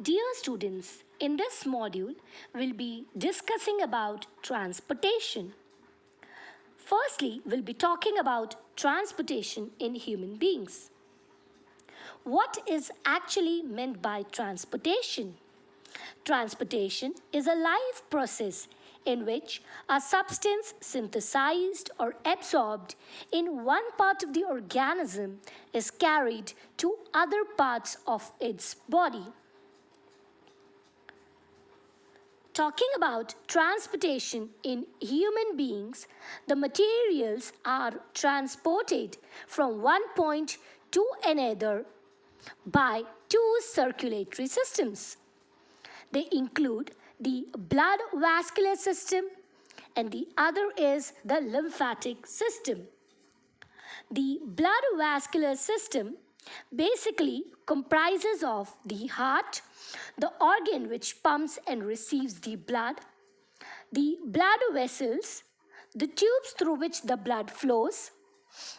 Dear students, in this module, we'll be discussing about transportation. Firstly, we'll be talking about transportation in human beings. What is actually meant by transportation? Transportation is a life process in which a substance synthesized or absorbed in one part of the organism is carried to other parts of its body. Talking about transportation in human beings, the materials are transported from one point to another by two circulatory systems. They include the blood vascular system and the other is the lymphatic system. The blood vascular system basically comprises of the heart, the organ which pumps and receives the blood vessels, the tubes through which the blood flows.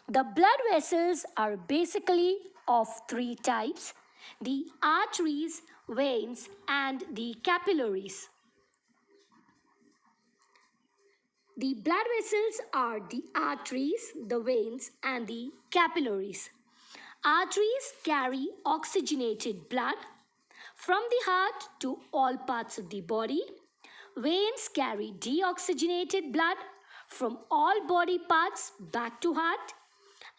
The blood vessels are basically of three types: the arteries, veins, and the capillaries. The blood vessels are the arteries, the veins, and the capillaries. Arteries carry oxygenated blood from the heart to all parts of the body. Veins carry deoxygenated blood from all body parts back to heart.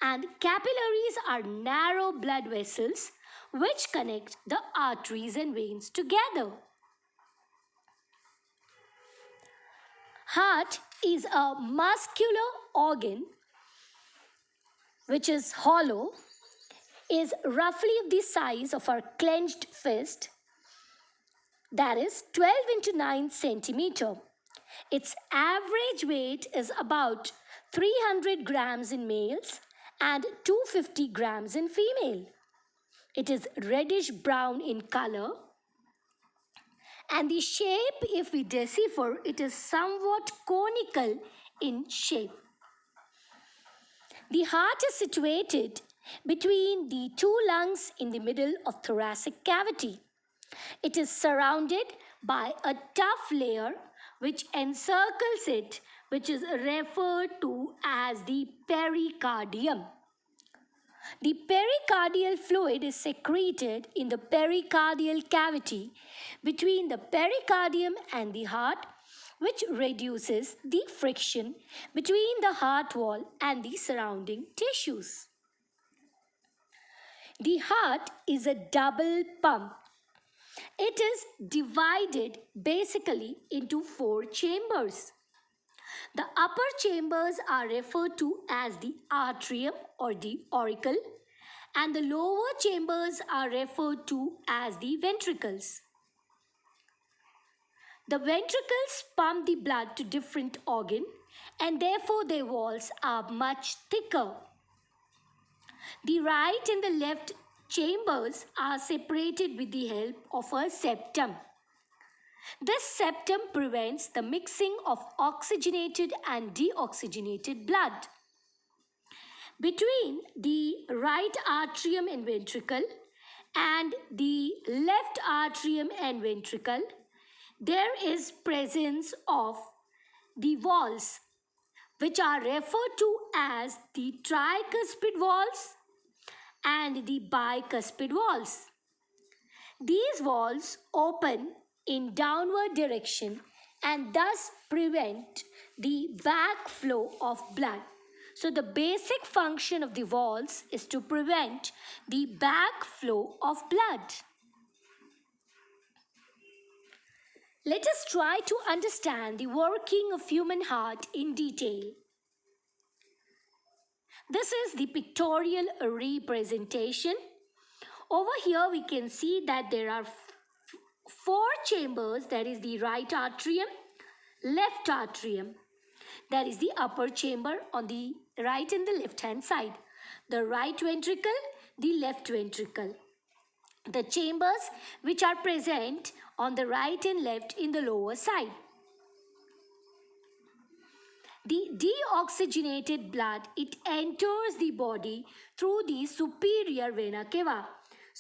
And capillaries are narrow blood vessels which connect the arteries and veins together. Heart is a muscular organ which is hollow, is roughly of the size of our clenched fist, that is 12 into 9 centimeter. Its average weight is about 300 grams in males and 250 grams in female. It is reddish brown in color, and the shape, if we decipher, it is somewhat conical in shape. The heart is situated between the two lungs in the middle of thoracic cavity. It is surrounded by a tough layer which encircles it, which is referred to as the pericardium. The pericardial fluid is secreted in the pericardial cavity between the pericardium and the heart, which reduces the friction between the heart wall and the surrounding tissues. The heart is a double pump. It is divided basically into four chambers. The upper chambers are referred to as the atrium or the auricle, and the lower chambers are referred to as the ventricles. The ventricles pump the blood to different organs, and therefore their walls are much thicker. The right and the left chambers are separated with the help of a septum. This septum prevents the mixing of oxygenated and deoxygenated blood. Between the right atrium and ventricle and the left atrium and ventricle, there is presence of the walls, which are referred to as the tricuspid walls and the bicuspid walls. These walls open in downward direction and thus prevent the backflow of blood. So the basic function of the valves is to prevent the backflow of blood. Let us try to understand the working of human heart in detail. This is the pictorial representation. Over here we can see that there are four chambers, that is the right atrium, left atrium, that is the upper chamber on the right and the left hand side, the right ventricle, the left ventricle, the chambers which are present on the right and left in the lower side. The deoxygenated blood, it enters the body through the superior vena cava.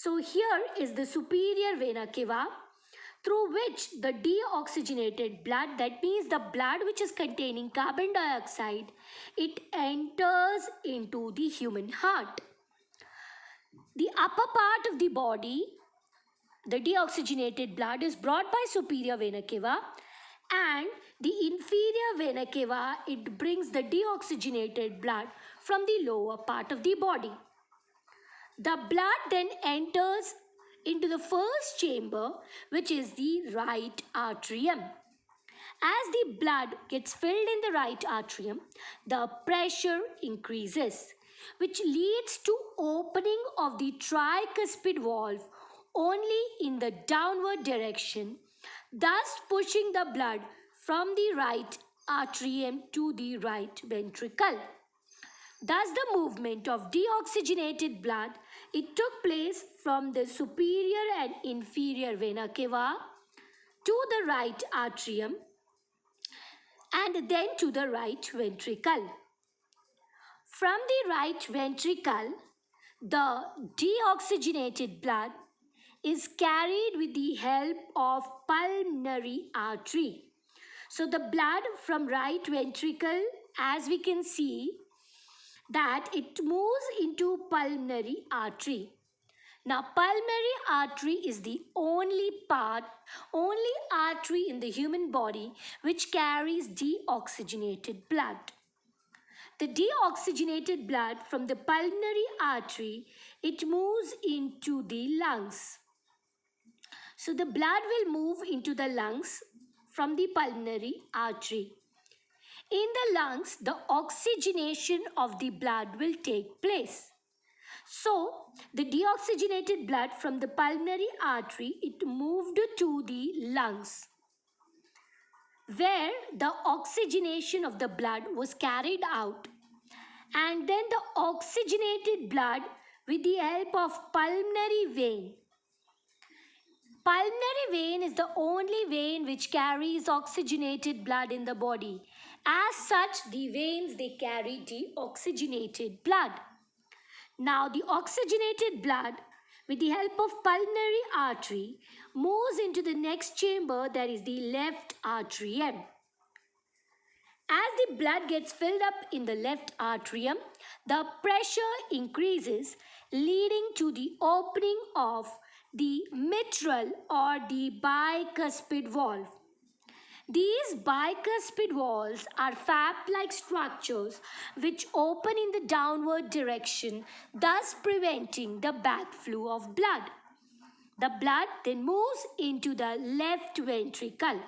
So here is the superior vena cava, through which the deoxygenated blood, that means the blood which is containing carbon dioxide, it enters into the human heart. The upper part of the body, the deoxygenated blood is brought by superior vena cava, and the inferior vena cava, it brings the deoxygenated blood from the lower part of the body. The blood then enters into the first chamber, which is the right atrium. As the blood gets filled in the right atrium, the pressure increases, which leads to opening of the tricuspid valve only in the downward direction, thus pushing the blood from the right atrium to the right ventricle. Thus the movement of deoxygenated blood, it took place from the superior and inferior vena cava to the right atrium and then to the right ventricle. From the right ventricle, the deoxygenated blood is carried with the help of pulmonary artery. So the blood from right ventricle, as we can see, that it moves into pulmonary artery. Now, pulmonary artery is the only artery in the human body which carries deoxygenated blood. The deoxygenated blood from the pulmonary artery, it moves into the lungs. So the blood will move into the lungs from the pulmonary artery. In the lungs, the oxygenation of the blood will take place. So, the deoxygenated blood from the pulmonary artery, it moved to the lungs, where the oxygenation of the blood was carried out. And then the oxygenated blood with the help of pulmonary vein. Pulmonary vein is the only vein which carries oxygenated blood in the body. As such, the veins, they carry deoxygenated blood. Now, the oxygenated blood with the help of pulmonary artery moves into the next chamber, that is the left atrium. As the blood gets filled up in the left atrium, the pressure increases, leading to the opening of the mitral or the bicuspid valve. These bicuspid valves are flap-like structures which open in the downward direction, thus preventing the backflow of blood. The blood then moves into the left ventricle.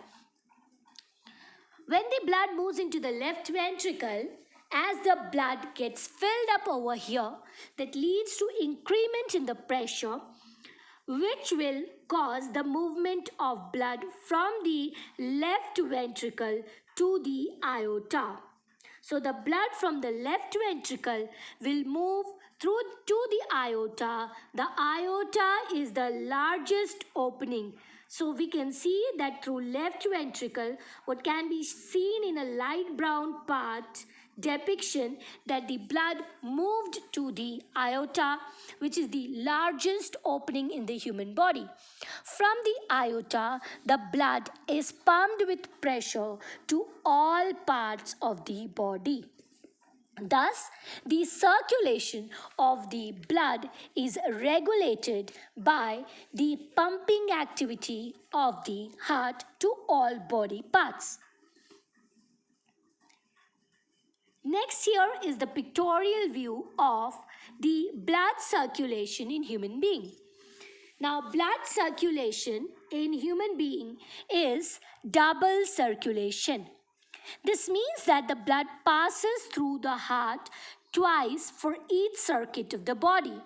When the blood moves into the left ventricle, as the blood gets filled up over here, that leads to increment in the pressure, which will cause the movement of blood from the left ventricle to the aorta. So the blood from the left ventricle will move through to the aorta. The aorta is the largest opening. So we can see that through left ventricle, what can be seen in a light brown part depiction, that the blood moved to the aorta, which is the largest opening in the human body. From the aorta, the blood is pumped with pressure to all parts of the body. Thus, the circulation of the blood is regulated by the pumping activity of the heart to all body parts. Next, here is the pictorial view of the blood circulation in human being. Now, blood circulation in human being is double circulation. This means that the blood passes through the heart twice for each circuit of the body.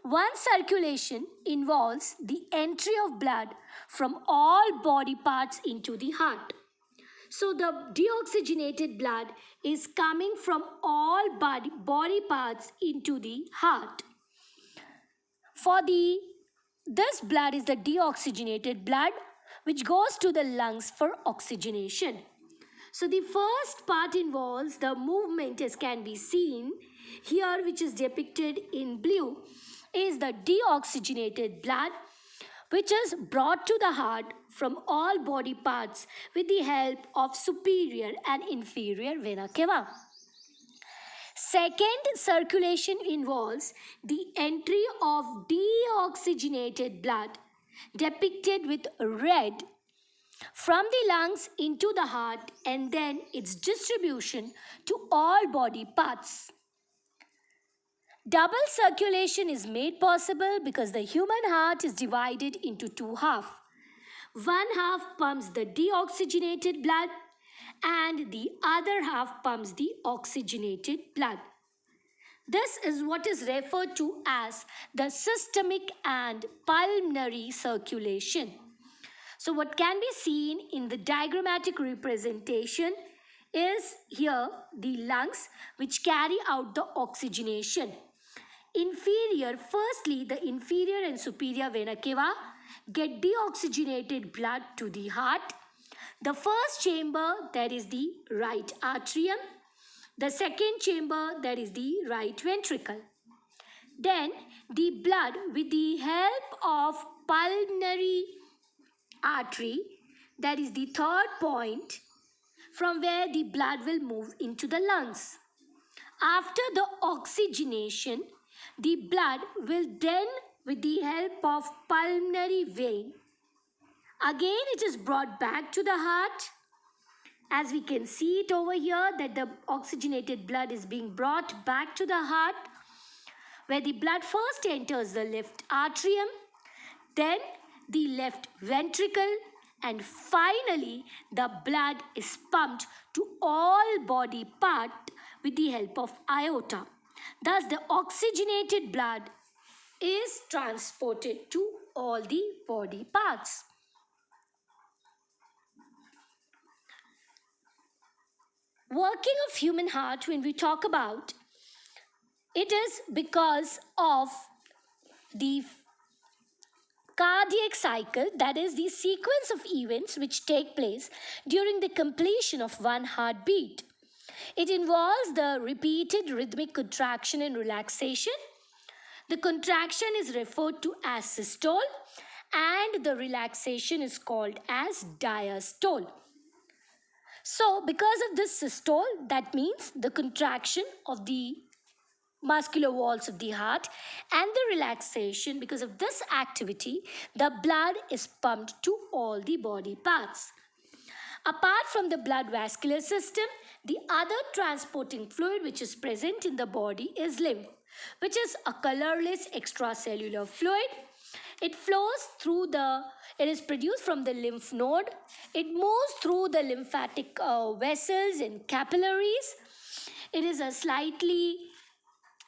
One circulation involves the entry of blood from all body parts into the heart. So the deoxygenated blood is coming from all body parts into the heart. This blood is the deoxygenated blood which goes to the lungs for oxygenation. So the first part involves the movement, as can be seen here, which is depicted in blue. is the deoxygenated blood, which is brought to the heart from all body parts with the help of superior and inferior vena cava. Second, circulation involves the entry of deoxygenated blood, depicted with red, from the lungs into the heart, and then its distribution to all body parts. Double circulation is made possible because the human heart is divided into two halves. One half pumps the deoxygenated blood and the other half pumps the oxygenated blood. This is what is referred to as the systemic and pulmonary circulation. So what can be seen in the diagrammatic representation is here the lungs which carry out the oxygenation. Firstly, the inferior and superior vena cava get deoxygenated blood to the heart. The first chamber, that is the right atrium. The second chamber, that is the right ventricle. Then the blood, with the help of pulmonary artery, that is the third point, from where the blood will move into the lungs. After the oxygenation, the blood will then, with the help of pulmonary vein, again it is brought back to the heart. As we can see it over here, that the oxygenated blood is being brought back to the heart, where the blood first enters the left atrium, then the left ventricle, and finally the blood is pumped to all body part with the help of aorta. Thus the oxygenated blood is transported to all the body parts. Working of human heart, when we talk about, it is because of the cardiac cycle, that is the sequence of events which take place during the completion of one heartbeat. It involves the repeated rhythmic contraction and relaxation. The contraction is referred to as systole and the relaxation is called as diastole. So because of this systole, that means the contraction of the muscular walls of the heart, and the relaxation, because of this activity, the blood is pumped to all the body parts. Apart from the blood vascular system, the other transporting fluid which is present in the body is lymph, which is a colorless extracellular fluid. It is produced from the lymph node. It moves through the lymphatic vessels and capillaries. It is a slightly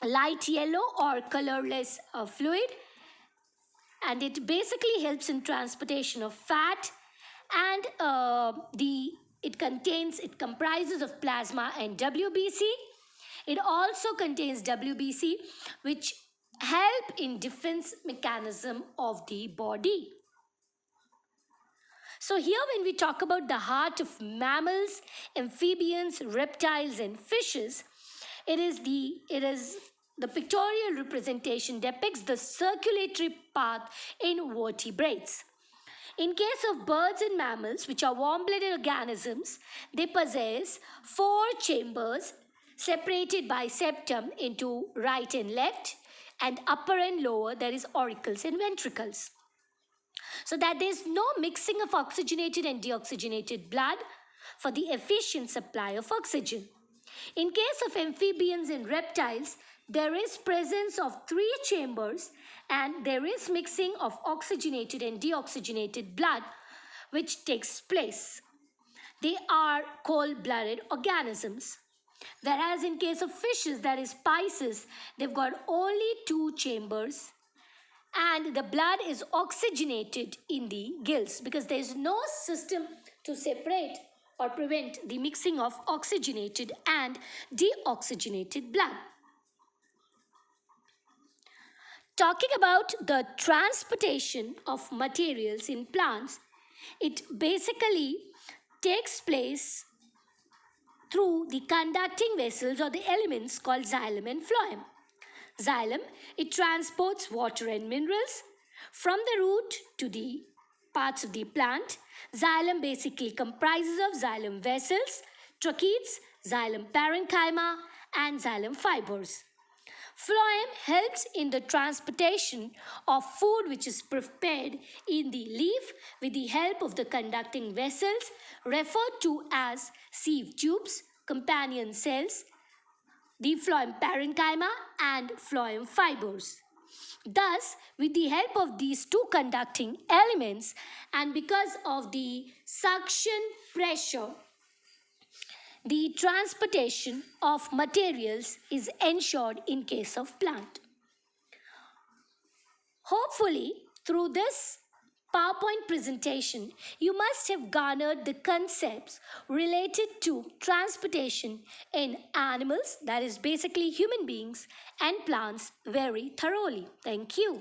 light yellow or colorless fluid, and it basically helps in transportation of fat, and it comprises of plasma and WBC. It also contains WBC, which help in defense mechanism of the body. So here when we talk about the heart of mammals, amphibians, reptiles and fishes, it is the pictorial representation depicts the circulatory path in vertebrates. In case of birds and mammals, which are warm-blooded organisms, they possess 4 chambers separated by septum into right and left, and upper and lower, there is auricles and ventricles. So that there is no mixing of oxygenated and deoxygenated blood for the efficient supply of oxygen. In case of amphibians and reptiles, there is presence of 3 chambers and there is mixing of oxygenated and deoxygenated blood which takes place. They are cold-blooded organisms. Whereas in case of fishes, that is Pisces, they've got only 2 chambers and the blood is oxygenated in the gills because there is no system to separate or prevent the mixing of oxygenated and deoxygenated blood. Talking about the transportation of materials in plants, it basically takes place through the conducting vessels or the elements called xylem and phloem. Xylem, it transports water and minerals from the root to the parts of the plant. Xylem basically comprises of xylem vessels, tracheids, xylem parenchyma, and xylem fibers. Phloem helps in the transportation of food which is prepared in the leaf with the help of the conducting vessels referred to as sieve tubes, companion cells, the phloem parenchyma and phloem fibers. Thus, with the help of these two conducting elements and because of the suction pressure, the transportation of materials is ensured in case of plant. Hopefully, through this PowerPoint presentation, you must have garnered the concepts related to transportation in animals, that is basically human beings, and plants very thoroughly. Thank you.